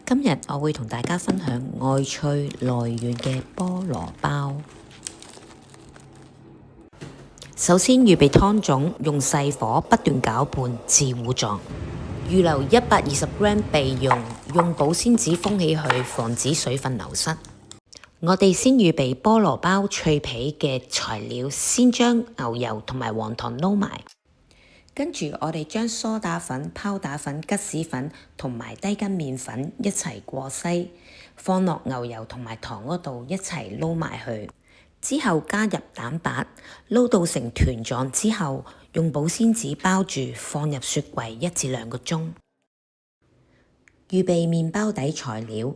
今日我會同大家分享愛趣來源嘅菠蘿包。首先預備湯種，用細火不斷攪拌至糊狀。預留120g 備用，用保鮮紙封起去，防止水分流失。我哋先預備菠蘿包脆皮嘅材料，先將牛油同埋黃糖撈埋。跟住我哋將梳打粉、泡打粉、吉士粉同埋低筋麵粉一齊過篩，放落牛油同埋糖嗰度一齊撈埋去。之後加入蛋白，撈到成團狀之後，用保鮮紙包住，放入雪櫃1至2個鐘。預備麵包底材料，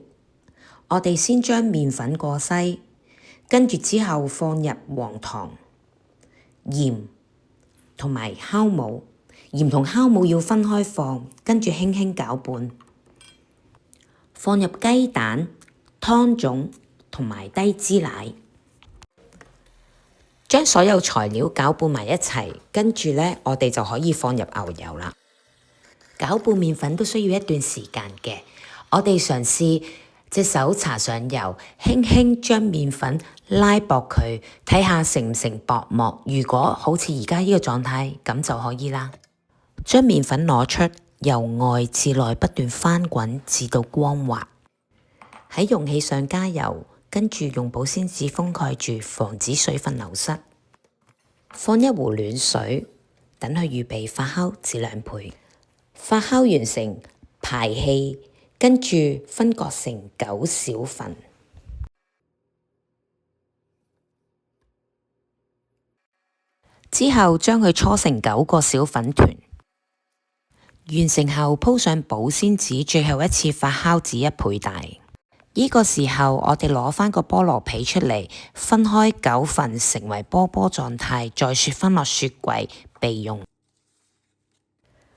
我哋先將麵粉過篩，跟住之後放入黃糖、鹽同埋酵母。鹽同酵母要分開放，跟住輕輕攪拌。放入雞蛋、湯種同埋低脂奶，將所有材料攪拌埋一齊，跟住呢，我哋就可以放入牛油啦。攪拌麵粉都需要一段時間嘅，我哋嘗試隻手搽上油，輕輕將麵粉拉薄佢，睇下成唔成薄膜。如果好似而家呢個狀態，咁就可以啦。將麵粉攞出，由外至內不斷翻滾，至到光滑。喺容器上加油，跟住用保鮮紙封蓋住，防止水分流失。放一壺暖水，等佢預備發酵至2倍。發酵完成，排氣，跟住分割成9小份。之後將佢搓成9個小粉團。完成後鋪上保鮮紙，最後一次發酵至1倍大。呢個時候我哋攞返個菠蘿皮出嚟，分開9份成為波波狀態，再雪返落雪櫃備用。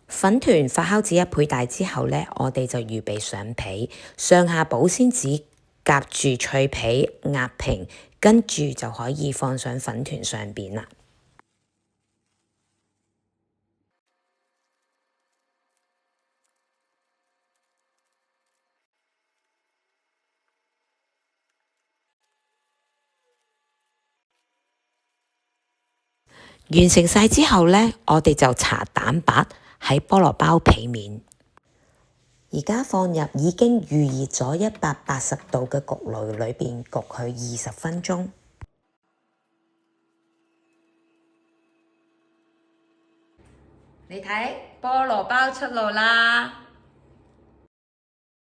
粉團發酵至1倍大之後呢，我哋就預備上皮，上下保鮮紙夾住脆皮壓平，跟住就可以放上粉團上邊啦。完成晒之後呢，我哋就搽蛋白喺菠蘿包皮面。而家放入已經預熱咗180度嘅焗爐裏邊焗佢20分鐘。你睇菠蘿包出爐啦！